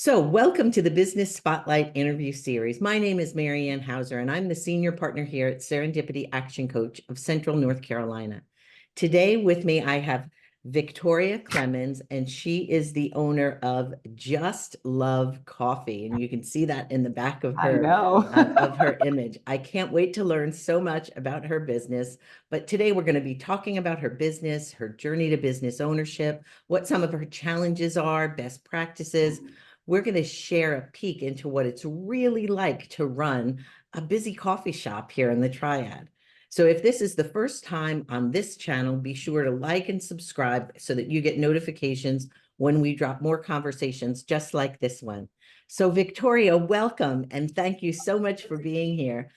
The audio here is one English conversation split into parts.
So, welcome to the Business Spotlight interview series. My name is Mary Ann Hauser, and I'm the senior partner here at Serendipity Action Coach of Central North Carolina. Today, with me, I have Victoria Clemons, and she is the owner of Just Love Coffee, and you can see that in the back of I her know. image. I can't wait to learn so much about her business. But today, we're going to be talking about her business, her journey to business ownership, what some of her challenges are, best practices. We're going to share a peek into what it's really like to run a busy coffee shop here in the Triad. So if this is the first time on this channel, be sure to like and subscribe so that you get notifications when we drop more conversations just like this one. So Victoria, welcome, and thank you so much for being here.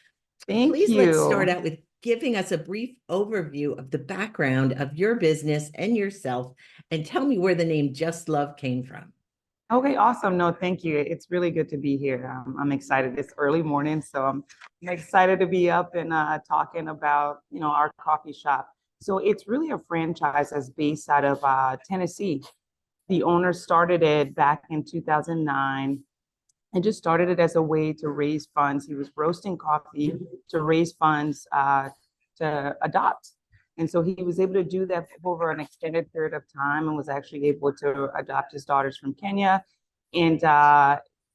Thank Please let's start you. out with giving us a brief overview of the background of your business and yourself, and tell me where the name Just Love came from. Okay, awesome. No, thank you. It's really good to be here. I'm excited. It's early morning, so I'm excited to be up and talking about, our coffee shop. So it's really a franchise that's based out of Tennessee. The owner started it back in 2009 and just started it as a way to raise funds. He was roasting coffee to raise funds to adopt. And so he was able to do that over an extended period of time and was actually able to adopt his daughters from Kenya. And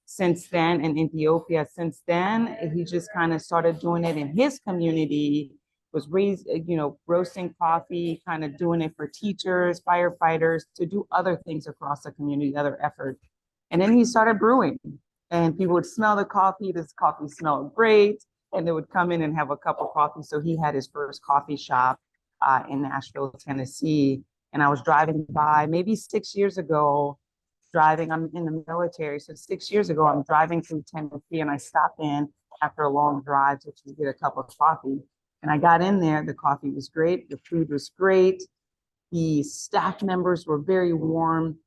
since then, in Ethiopia, since then, he just kind of started doing it in his community, was raised, roasting coffee, kind of doing it for teachers, firefighters, to do other things across the community, other efforts. And then he started brewing, and people would smell the coffee. This coffee smelled great, and they would come in and have a cup of coffee. So he had his first coffee shop in Nashville, Tennessee. And I was driving by maybe 6 years ago, I'm in the military. So 6 years ago, I'm driving through Tennessee and I stopped in after a long drive to get a cup of coffee. And I got in there, the coffee was great, the food was great, the staff members were very warm,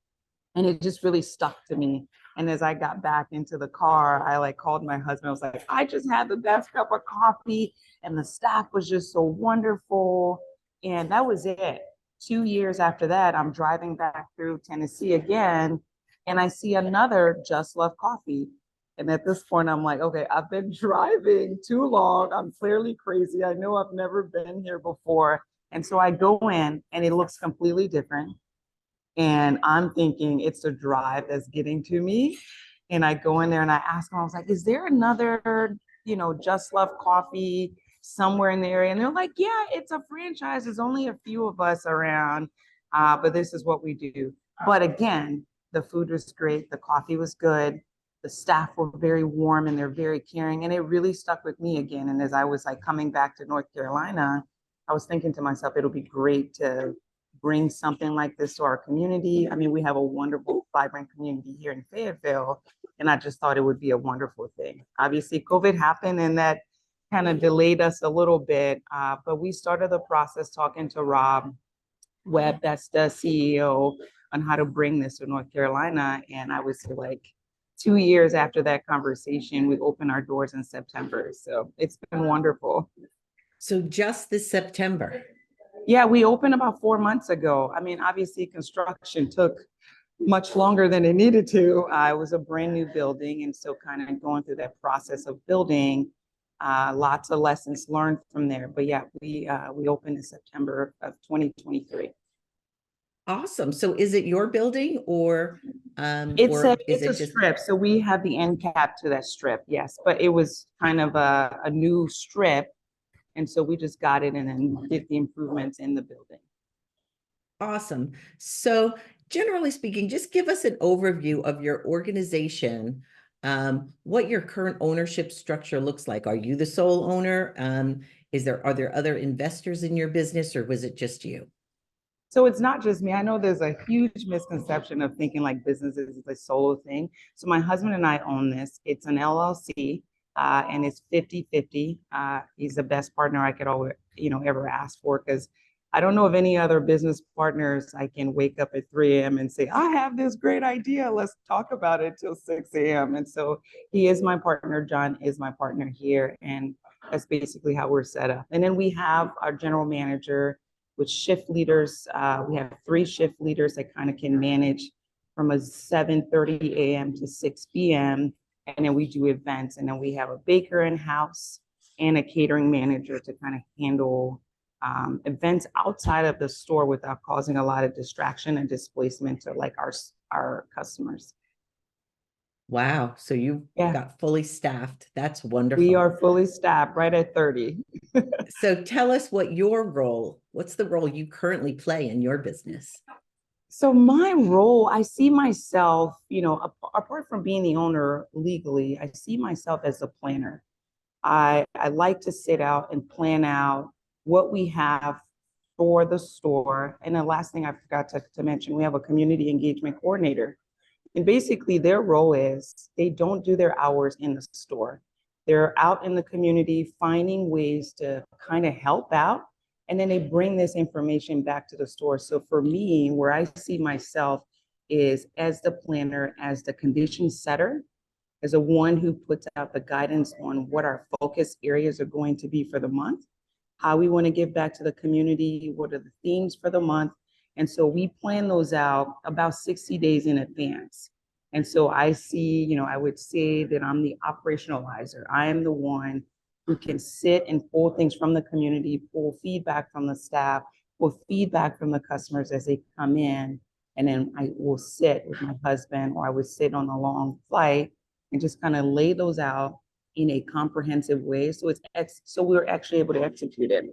and it just really stuck to me. And as I got back into the car, I called my husband. I was like, I just had the best cup of coffee, and the staff was just so wonderful. And that was it. 2 years after that, I'm driving back through Tennessee again, and I see another Just Love Coffee. And at this point, I'm like, okay, I've been driving too long. I'm clearly crazy. I know I've never been here before. And so I go in, and it looks completely different. And I'm thinking it's the drive that's getting to me. And I go in there and I ask them, I was like, is there another, Just Love Coffee somewhere in the area? And they're like, yeah, it's a franchise. There's only a few of us around, but this is what we do. But again, the food was great. The coffee was good. The staff were very warm and they're very caring. And it really stuck with me again. And as I was coming back to North Carolina, I was thinking to myself, it'll be great to bring something like this to our community. I mean, we have a wonderful, vibrant community here in Fayetteville, and I just thought it would be a wonderful thing. Obviously, COVID happened, and that kind of delayed us a little bit, but we started the process talking to Rob Webb, that's the CEO, on how to bring this to North Carolina. And I was 2 years after that conversation, we opened our doors in September. So it's been wonderful. So just this September. Yeah, we opened about 4 months ago. I mean, obviously, construction took much longer than it needed to. It was a brand new building, and so kind of going through that process of building, lots of lessons learned from there. But yeah, we opened in September of 2023. Awesome. So is it your building or It's a is it's a it just strip, so we have the end cap to that strip. Yes, but it was kind of a new strip, and so we just got it and then did the improvements in the building. awesome? So generally speaking, just give us an overview of your organization, what your current ownership structure looks like. Are you the sole owner? Are there other investors in your business, or was it just you? So it's not just me. I know there's a huge misconception of thinking like business is a solo thing. So my husband and I own this. It's an LLC, and it's 50-50. He's the best partner I could always, ever ask for, because I don't know of any other business partners I can wake up at 3 a.m. and say, I have this great idea. Let's talk about it till 6 a.m. And so he is my partner. John is my partner here. And that's basically how we're set up. And then we have our general manager with shift leaders. We have 3 shift leaders that kind of can manage from a 7:30 a.m. to 6 p.m. And then we do events, and then we have a baker in-house and a catering manager to kind of handle events outside of the store without causing a lot of distraction and displacement to like our customers. Wow. So you Yeah, got fully staffed. That's we wonderful. are fully staffed right at 30. So tell us what's the role you currently play in your business? So my role, I see myself, apart from being the owner legally, I see myself as a planner. I like to sit out and plan out what we have for the store. And the last thing I forgot to mention, we have a community engagement coordinator. And basically their role is they don't do their hours in the store. They're out in the community finding ways to kind of help out. And then they bring this information back to the store. So for me, where I see myself is as the planner, as the condition setter, as a one who puts out the guidance on what our focus areas are going to be for the month, how we want to give back to the community, what are the themes for the month. And so we plan those out about 60 days in advance. And so I see, I would say that I'm the operationalizer. I am the one who can sit and pull things from the community, pull feedback from the staff, pull feedback from the customers as they come in. And then I will sit with my husband, or I would sit on a long flight and just kind of lay those out in a comprehensive way. So we're actually able to execute it.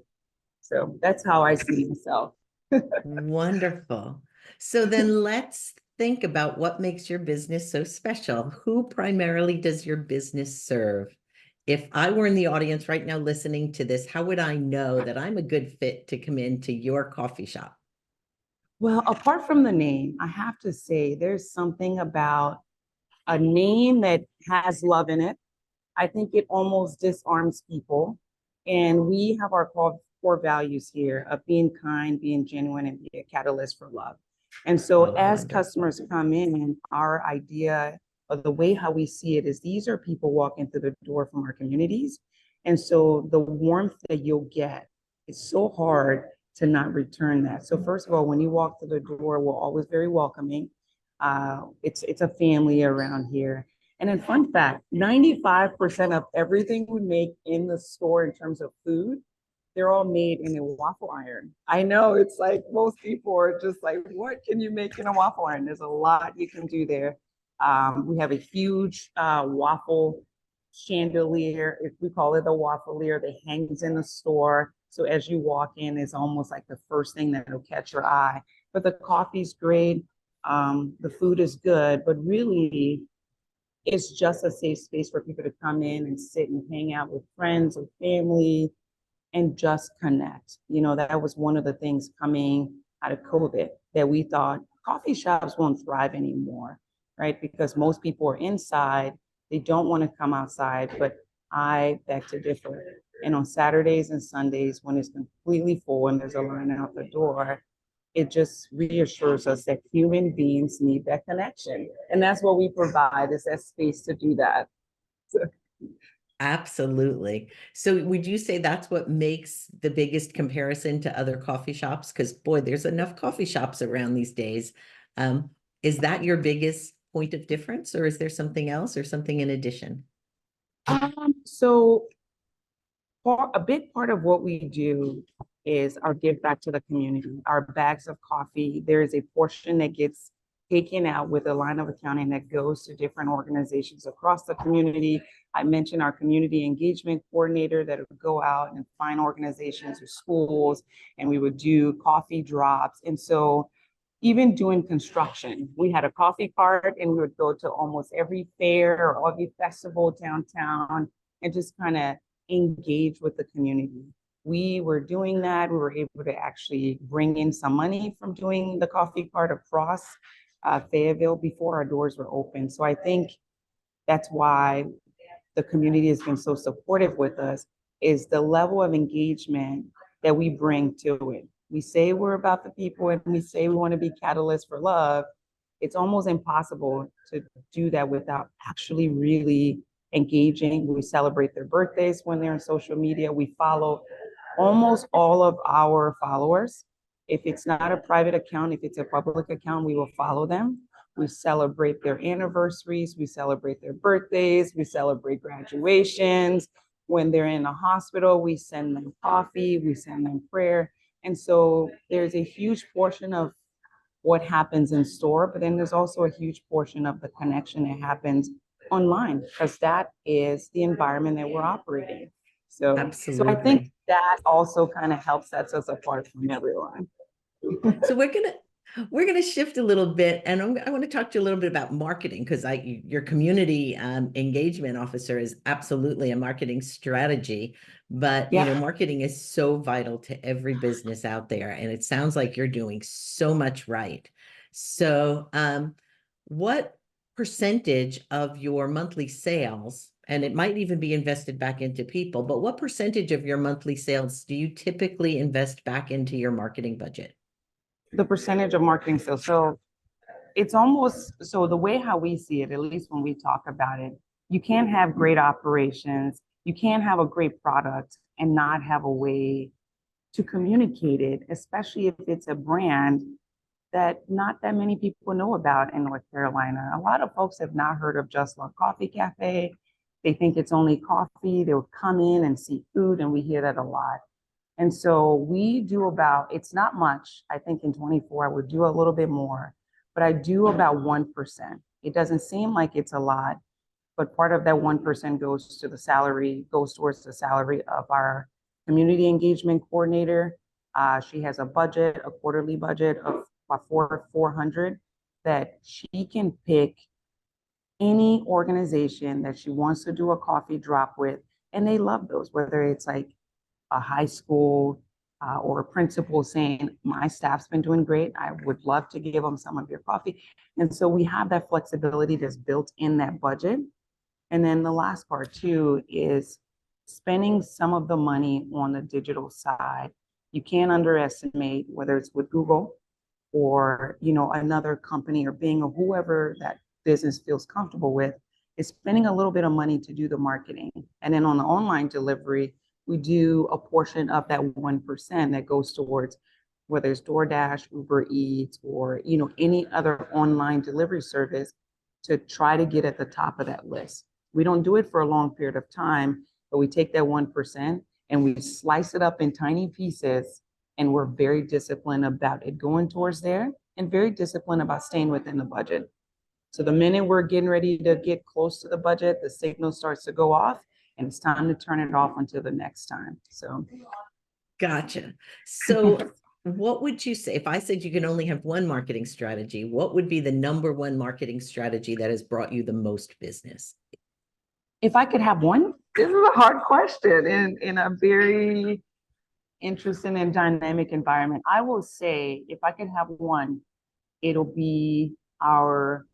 So that's how I see myself. Wonderful. So then let's think about what makes your business so special. Who primarily does your business serve? If I were in the audience right now listening to this, how would I know that I'm a good fit to come into your coffee shop? Well, apart from the name, I have to say there's something about a name that has love in it. I think it almost disarms people. And we have our core values here of being kind, being genuine, and be a catalyst for love. And so Oh, as wonderful. customers come in, our idea of the way how we see it is these are people walking through the door from our communities. And so the warmth that you'll get, it's so hard to not return that. So first of all, when you walk through the door, we're always very welcoming. It's a family around here. And then fun fact, 95% of everything we make in the store in terms of food, they're all made in a waffle iron. I know it's like most people are just like, what can you make in a waffle iron? There's a lot you can do there. We have a huge waffle chandelier, if we call it a waffleier, that hangs in the store. So as you walk in, it's almost like the first thing that'll catch your eye. But the coffee's great. The food is good, but really it's just a safe space for people to come in and sit and hang out with friends or family and just connect. That was one of the things coming out of COVID that we thought coffee shops won't thrive anymore, right? Because most people are inside, they don't want to come outside, but I beg to differ. And on Saturdays and Sundays, when it's completely full and there's a line out the door, it just reassures us that human beings need that connection. And that's what we provide, is that space to do that. So, Absolutely. So would you say that's what makes the biggest comparison to other coffee shops? Because boy, there's enough coffee shops around these days. Um, is that your biggest point of difference, or is there something else or something in addition? so a big part of what we do is our give back to the community. Our bags of coffee, there is a portion that gets taken out with a line of accounting that goes to different organizations across the community. I mentioned our community engagement coordinator that would go out and find organizations or schools, and we would do coffee drops. And so even doing construction, we had a coffee cart and we would go to almost every fair or every festival downtown and just kind of engage with the community. We were doing that. We were able to actually bring in some money from doing the coffee cart across Fayetteville before our doors were open. So I think that's why the community has been so supportive with us, is the level of engagement that we bring to it. We say we're about the people and we say we want to be catalysts for love. It's almost impossible to do that without actually really engaging. We celebrate their birthdays when they're on social media. We follow almost all of our followers. If it's not a private account, if it's a public account, we will follow them. We celebrate their anniversaries, we celebrate their birthdays, we celebrate graduations. When they're in a hospital, we send them coffee, we send them prayer. And so there's a huge portion of what happens in store, but then there's also a huge portion of the connection that happens online, because that is the environment that we're operating. So I think Absolutely. that also kind of helps sets us apart from everyone. So we're gonna shift a little bit, and I want to talk to you a little bit about marketing, because your community engagement officer is absolutely a marketing strategy, but Yeah. marketing is so vital to every business out there, and it sounds like you're doing so much right. So, what percentage of your monthly sales, and it might even be invested back into people, but what percentage of your monthly sales do you typically invest back into your marketing budget? The percentage of marketing sales. So it's almost, so the way how we see it, at least when we talk about it, you can't have great operations, you can't have a great product and not have a way to communicate it, especially if it's a brand that not that many people know about in North Carolina. A lot of folks have not heard of Just Love Coffee Cafe. They think it's only coffee. They'll come in and see food, and we hear that a lot. And so we do about, it's not much. I think in 24, I would do a little bit more, but I do about 1%. It doesn't seem like it's a lot, but part of that 1% goes to the salary, goes towards the salary of our community engagement coordinator. She has a budget, a quarterly budget of about 400 that she can pick any organization that she wants to do a coffee drop with. And they love those, whether it's like a high school or a principal saying, my staff's been doing great, I would love to give them some of your coffee. And so we have that flexibility that's built in that budget. And then the last part too is spending some of the money on the digital side. You can't underestimate, whether it's with Google or another company or Bing or whoever that business feels comfortable with, is spending a little bit of money to do the marketing. And then on the online delivery, we do a portion of that 1% that goes towards, whether it's DoorDash, Uber Eats, or any other online delivery service, to try to get at the top of that list. We don't do it for a long period of time, but we take that 1% and we slice it up in tiny pieces, and we're very disciplined about it going towards there and very disciplined about staying within the budget. So the minute we're getting ready to get close to the budget, the signal starts to go off and it's time to turn it off until the next time. So Gotcha. So what would you say if I said you can only have one marketing strategy? What would be the number one marketing strategy that has brought you the most business? if I could have one, this is a hard question in a very interesting and dynamic environment. I will say, if I could have one, it'll be our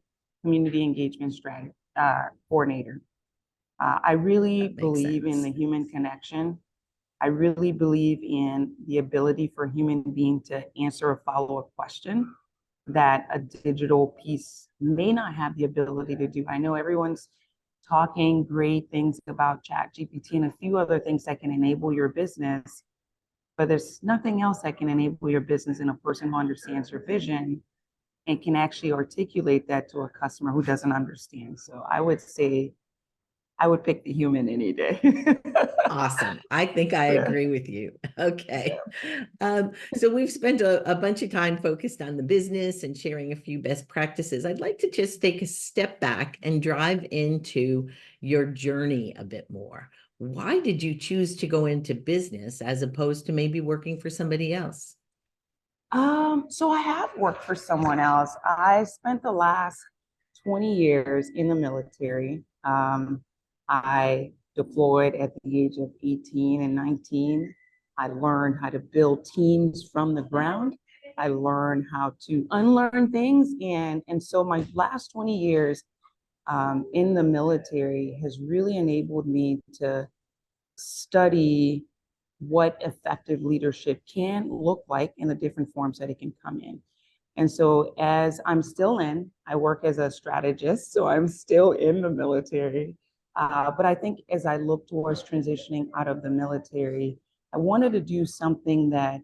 community engagement strategy coordinator. I really believe in the human connection. I really believe in the ability for a human being to answer a follow-up question that a digital piece may not have the ability to do. I know everyone's talking great things about ChatGPT and a few other things that can enable your business, but there's nothing else that can enable your business in a person who understands your vision and can actually articulate that to a customer who doesn't understand. So I would say I would pick the human any day. Awesome. I think I agree with you. Okay. So we've spent a bunch of time focused on the business and sharing a few best practices. I'd like to just take a step back and drive into your journey a bit more. Why did you choose to go into business as opposed to maybe working for somebody else? So I have worked for someone else. I spent the last 20 years in the military. I deployed at the age of 18 and 19. I learned how to build teams from the ground. I learned how to unlearn things. And so my last 20 years in the military has really enabled me to study what effective leadership can look like in the different forms that it can come in. And so as I'm still in, I work as a strategist, so I'm still in the military. But I think as I look towards transitioning out of the military, I wanted to do something that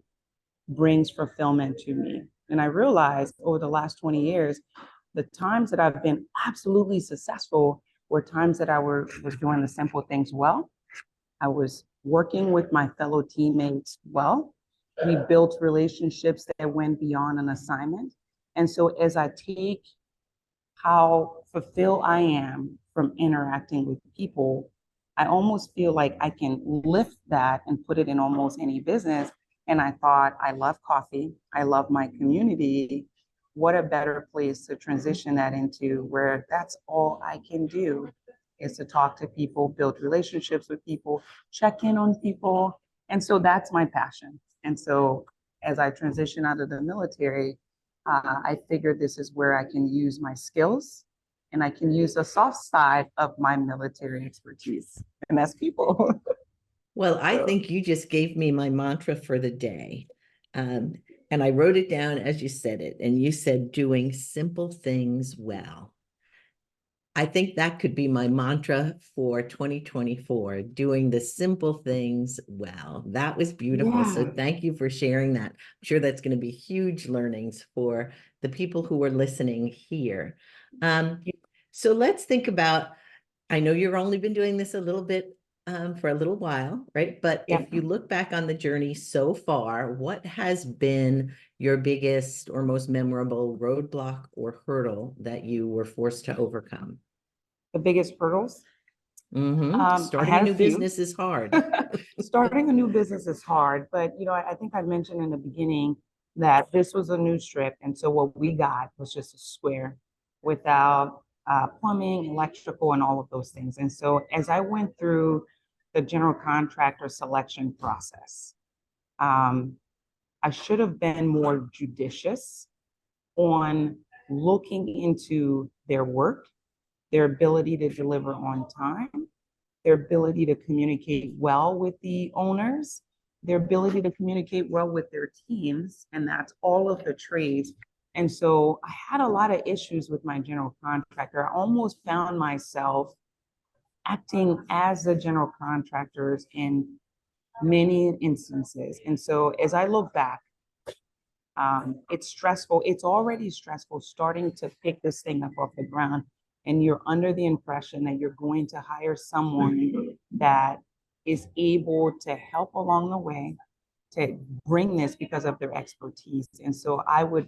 brings fulfillment to me. And I realized over the last 20 years, The times that I've been absolutely successful were times that was doing the simple things well. I was working with my fellow teammates well. We built relationships that went beyond an assignment. And so as I take how fulfilled I am from interacting with people, I almost feel like I can lift that and put it in almost any business. And I thought, I love coffee. I love my community. What a better place to transition that into, where that's all I can do, is to talk to people, build relationships with people, check in on people. And so that's my passion. And so as I transition out of the military, I figured this is where I can use my skills and I can use the soft side of my military expertise, and that's people. Well, I So, think you just gave me my mantra for the day. Um, and I wrote it down as you said it, and you said doing simple things well. I think that could be my mantra for 2024, doing the simple things well. That was beautiful. So yeah, thank you for sharing that. I'm sure that's going to be huge learnings for the people who are listening here. Um, so let's think about, I know you've only been doing this a little bit for a little while, right? But yeah. if you look back on the journey so far, what has been your biggest or most memorable roadblock or hurdle that you were forced to overcome? The biggest hurdles. I Starting a had a new few. business is hard. Starting a new business is hard, but I think I mentioned in the beginning that this was a new strip, and so what we got was just a square without plumbing, electrical, and all of those things. And so as I went through the general contractor selection process, um, I should have been more judicious on looking into their work, their ability to deliver on time, their ability to communicate well with the owners, their ability to communicate well with their teams, and that's all of the trades. And so I had a lot of issues with my general contractor. I almost found myself acting as the general contractors in many instances. And so as I look back, it's stressful. It's already stressful starting to pick this thing up off the ground. And you're under the impression that you're going to hire someone that is able to help along the way, to bring this because of their expertise. And so I would,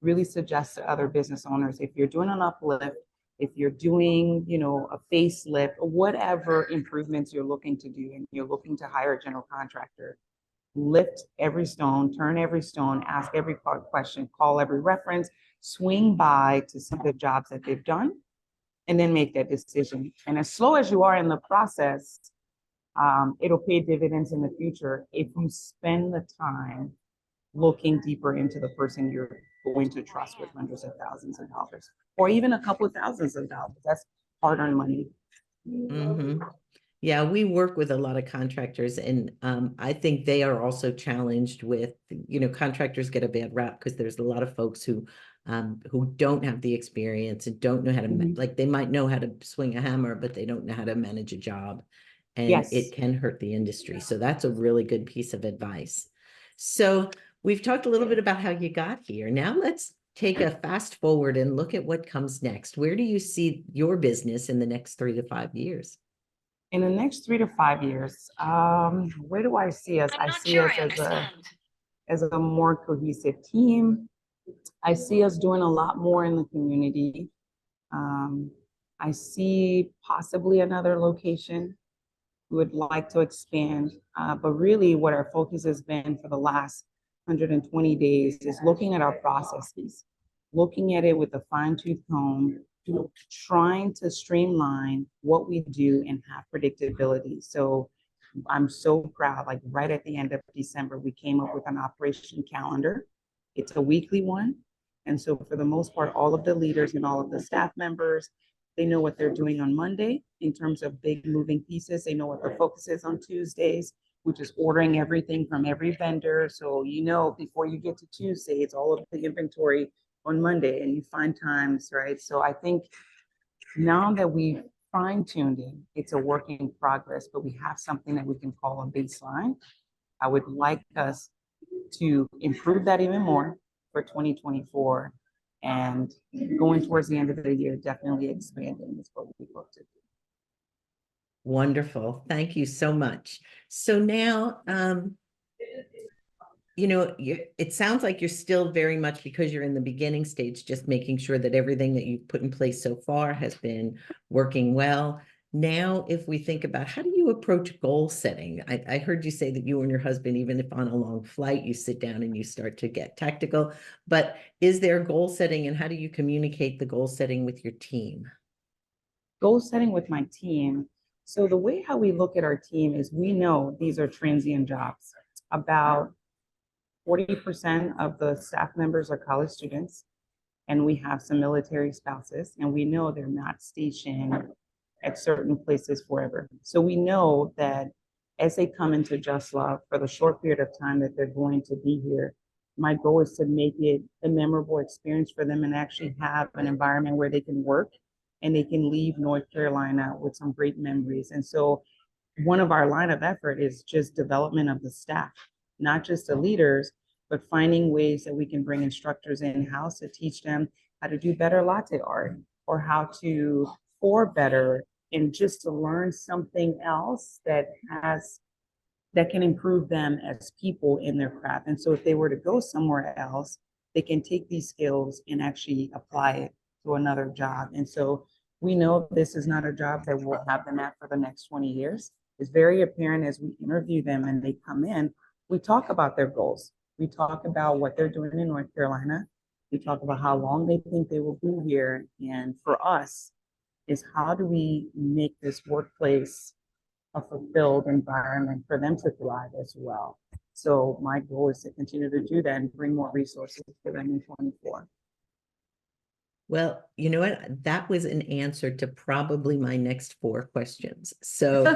really suggest to other business owners, if you're doing an uplift, if you're doing, a facelift, or whatever improvements you're looking to do, and you're looking to hire a general contractor, lift every stone, turn every stone, ask every question, call every reference, swing by to see the jobs that they've done, and then make that decision. And as slow as you are in the process, it'll pay dividends in the future if you spend the time looking deeper into the person you're going to trust with hundreds of thousands of dollars, or even a couple of thousands of dollars. That's hard-earned money. Mm-hmm. Yeah, we work with a lot of contractors, and I think they are also challenged with, contractors get a bad rap because there's a lot of folks who don't have the experience and don't know how to, like, they might know how to swing a hammer, but they don't know how to manage a job, and Yes. it can hurt the industry. So that's a really good piece of advice. So we've talked a little bit about how you got here. Now let's take a fast forward and look at what comes next. Where do you see your business in the next 3 to 5 years? In the next 3 to 5 years, where do I see us? I see us as a more cohesive team. I see us doing a lot more in the community. Um, I see possibly another location. We would like to expand, but really what our focus has been for the last 120 days is looking at our processes, looking at it with a fine-tooth comb, trying to streamline what we do and have predictability. So I'm so proud, like right at the end of December, we came up with an operation calendar. It's a weekly one. And so for the most part, all of the leaders and all of the staff members, they know what they're doing on Monday in terms of big moving pieces. They know what the focus is on Tuesdays, which is ordering everything from every vendor. So, before you get to Tuesday, it's all of the inventory on Monday, and you find times, right? So I think now that we've fine-tuned it, it's a work in progress, but we have something that we can call a baseline. I would like us to improve that even more for 2024. And going towards the end of the year, definitely expanding is what we look to do. Wonderful. Thank you so much. So now, it sounds like you're still very much, because you're in the beginning stage, just making sure that everything that you've put in place so far has been working well. Now, if we think about, how do you approach goal setting? I heard you say that you and your husband, even if on a long flight, you sit down and you start to get tactical, but is there goal setting, and how do you communicate the goal setting with your team? Goal setting with my team. So the way how we look at our team is we know these are transient jobs. About 40% of the staff members are college students, and we have some military spouses, and we know they're not stationed at certain places forever. So we know that as they come into Just Love for the short period of time that they're going to be here, my goal is to make it a memorable experience for them and actually have an environment where they can work and they can leave North Carolina with some great memories. And so one of our line of effort is just development of the staff, not just the leaders, but finding ways that we can bring instructors in-house to teach them how to do better latte art, or how to pour better, and just to learn something else that can improve them as people in their craft. And so if they were to go somewhere else, they can take these skills and actually apply it to another job. And so we know this is not a job that we'll have them at for the next 20 years. It's very apparent as we interview them and they come in, we talk about their goals. We talk about what they're doing in North Carolina. We talk about how long they think they will be here. And for us, is how do we make this workplace a fulfilled environment for them to thrive as well. So my goal is to continue to do that and bring more resources for them in 24. Well, you know what? That was an answer to probably my next 4 questions. So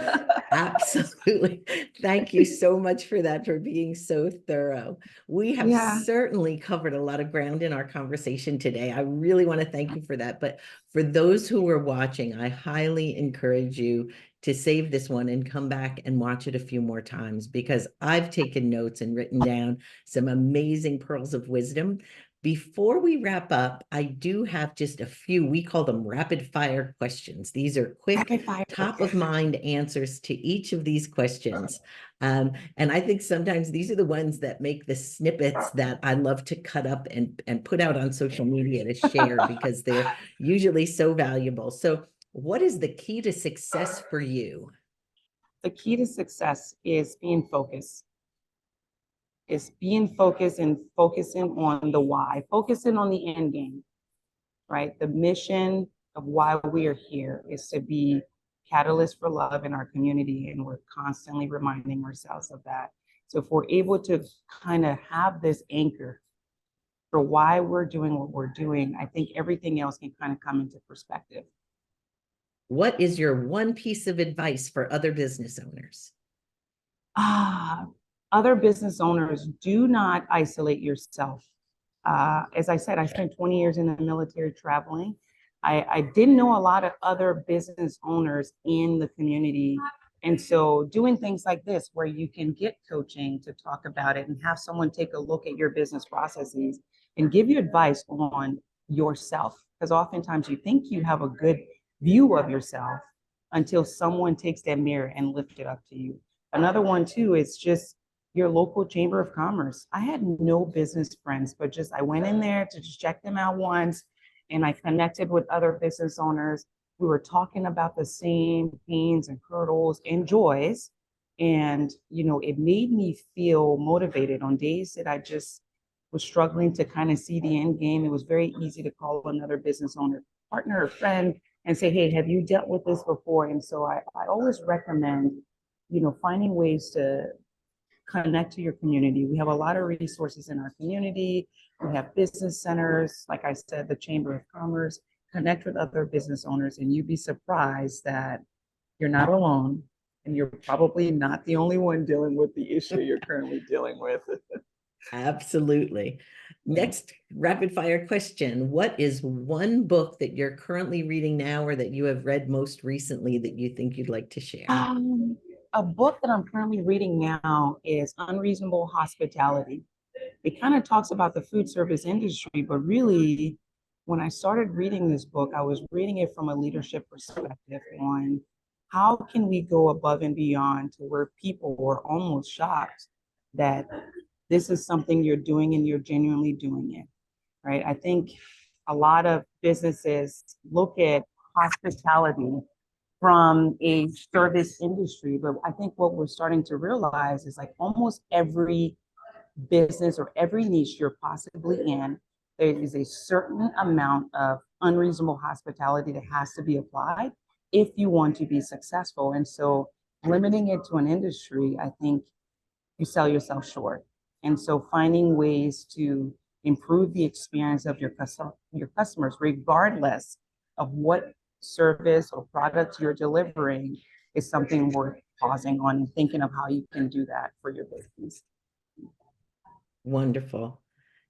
absolutely. Thank you so much for that, for being so thorough. We have Yeah. certainly covered a lot of ground in our conversation today. I really want to thank you for that. But for those who are watching, I highly encourage you to save this one and come back and watch it a few more times, because I've taken notes and written down some amazing pearls of wisdom. Before we wrap up, I do have just a few, we call them rapid fire questions. These are quick, top of mind answers to each of these questions. And I think sometimes these are the ones that make the snippets that I love to cut up and put out on social media to share, because they're usually so valuable. So what is the key to success for you? The key to success is being focused. It's being focused and focusing on the why, focusing on the end game, right? The mission of why we are here is to be catalyst for love in our community, and we're constantly reminding ourselves of that. So if we're able to kind of have this anchor for why we're doing what we're doing, I think everything else can kind of come into perspective. What is your one piece of advice for other business owners? Other business owners, do not isolate yourself. As I said, I spent 20 years in the military traveling. I didn't know a lot of other business owners in the community. And so doing things like this, where you can get coaching to talk about it and have someone take a look at your business processes and give you advice on yourself. Because oftentimes you think you have a good view of yourself until someone takes that mirror and lifts it up to you. Another one too is just your local chamber of commerce. I had no business friends, but just I went in there to just check them out once, and I connected with other business owners. We were talking about the same pains and hurdles and joys. And, it made me feel motivated on days that I just was struggling to kind of see the end game. It was very easy to call another business owner, partner, or friend, and say, hey, have you dealt with this before? And so I always recommend, finding ways to connect to your community. We have a lot of resources in our community. We have business centers, like I said, the Chamber of Commerce. Connect with other business owners, and you'd be surprised that you're not alone, and you're probably not the only one dealing with the issue you're currently dealing with. Absolutely. Next rapid fire question. What is one book that you're currently reading now, or that you have read most recently, that you think you'd like to share? A book that I'm currently reading now is Unreasonable Hospitality. It kind of talks about the food service industry, but really when I started reading this book, I was reading it from a leadership perspective on how can we go above and beyond to where people were almost shocked that this is something you're doing and you're genuinely doing it, right? I think a lot of businesses look at hospitality from a service industry, but I think what we're starting to realize is like almost every business or every niche you're possibly in, there is a certain amount of unreasonable hospitality that has to be applied if you want to be successful. And so limiting it to an industry, I think you sell yourself short. And so finding ways to improve the experience of your customers, regardless of what service or product you're delivering, is something worth pausing on and thinking of how you can do that for your business. Wonderful.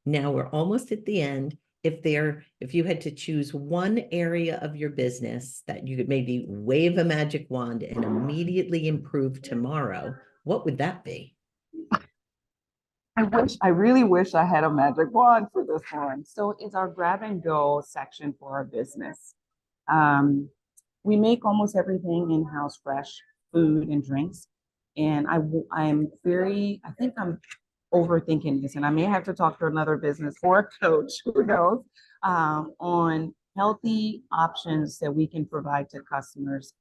Now we're almost at the end. If you had to choose one area of your business that you could maybe wave a magic wand and immediately improve tomorrow, what would that be? I really wish I had a magic wand for this one. So it's our grab and go section for our business. We make almost everything in-house, fresh food and drinks. And I think I'm overthinking this, and I may have to talk to another business or a coach, who knows, on healthy options that we can provide to customers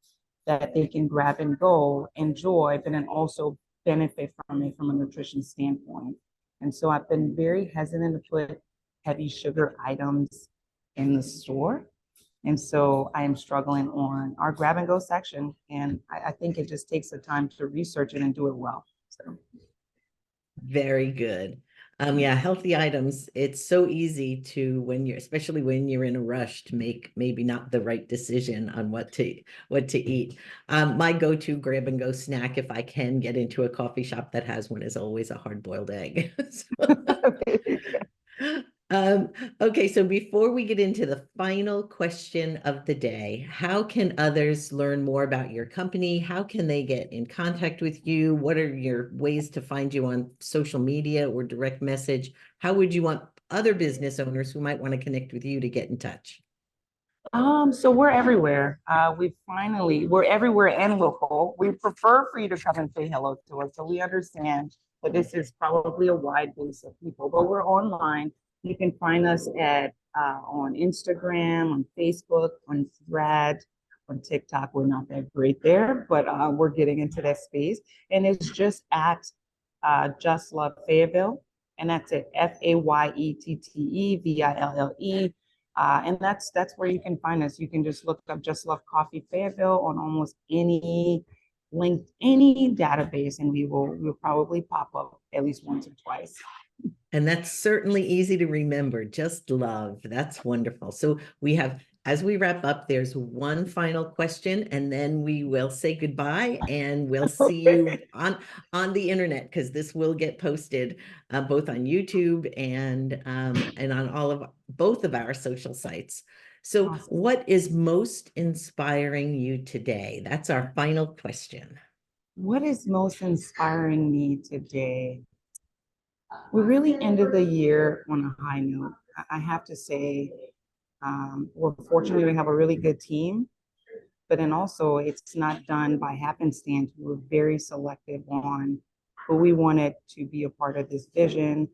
that they can grab and go, enjoy, but then also benefit from it from a nutrition standpoint. And so I've been very hesitant to put heavy sugar items in the store. And so I am struggling on our grab and go section. And I think it just takes the time to research it and do it well. So. Very good. Yeah, healthy items. It's so easy to, especially when you're in a rush, to make maybe not the right decision on what to eat. My go-to grab and go snack, if I can get into a coffee shop that has one, is always a hard-boiled egg. Okay, so before we get into the final question of the day, how can others learn more about your company? How can they get in contact with you? What are your ways to find you on social media or direct message? How would you want other business owners who might want to connect with you to get in touch? So we're everywhere. We're everywhere and local. We prefer for you to come and say hello to us. So we understand that this is probably a wide base of people, but we're online. You can find us on Instagram, on Facebook, on Thread, on TikTok. We're not that great there, but we're getting into that space. And it's just at Just Love Fayetteville. And that's it, FAYETTEVILLE. And that's where you can find us. You can just look up Just Love Coffee Fayetteville on almost any database, and we'll probably pop up at least once or twice. And that's certainly easy to remember. Just love. That's wonderful. So as we wrap up, there's one final question, and then we will say goodbye, and we'll see you on the internet, because this will get posted both on YouTube and on both of our social sites. So Awesome. What is most inspiring you today? That's our final question. What is most inspiring me today? We really ended the year on a high note. I have to say, we're fortunate we have a really good team, but then also it's not done by happenstance. We're very selective on who we wanted to be a part of this vision.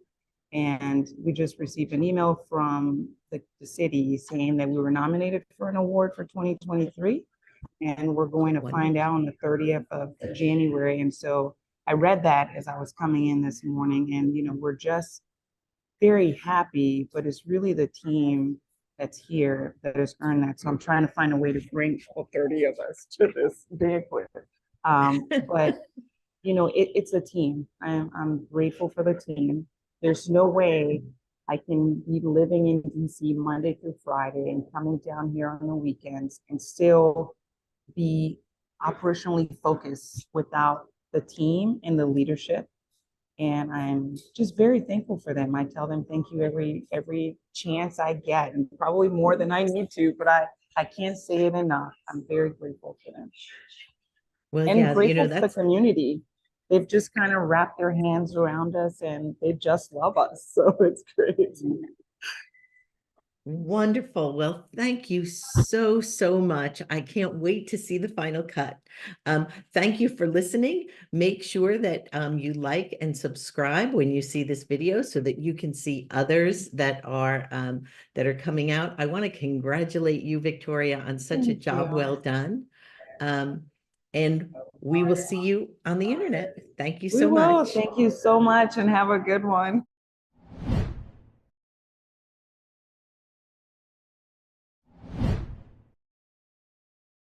And we just received an email from the city saying that we were nominated for an award for 2023. And we're going to find out on the 30th of January. And so I read that as I was coming in this morning, and we're just very happy, but it's really the team that's here that has earned that. So I'm trying to find a way to bring all 30 of us to this banquet. But it's a team. I'm grateful for the team. There's no way I can be living in DC Monday through Friday and coming down here on the weekends and still be operationally focused without the team and the leadership. And I'm just very thankful for them. I tell them thank you every chance I get, and probably more than I need to, but I can't say it enough. I'm very grateful for them. Well, and yeah, grateful for the community. They've just kind of wrapped their hands around us, and they just love us. So it's great. Wonderful. Well, thank you so, so much. I can't wait to see the final cut. Thank you for listening. Make sure that you like and subscribe when you see this video so that you can see others that are coming out. I want to congratulate you, Victoria, on such a Thank job you. well done. Um, and we will see you on the internet. Thank you We so will. much. Thank you so much and have a good one.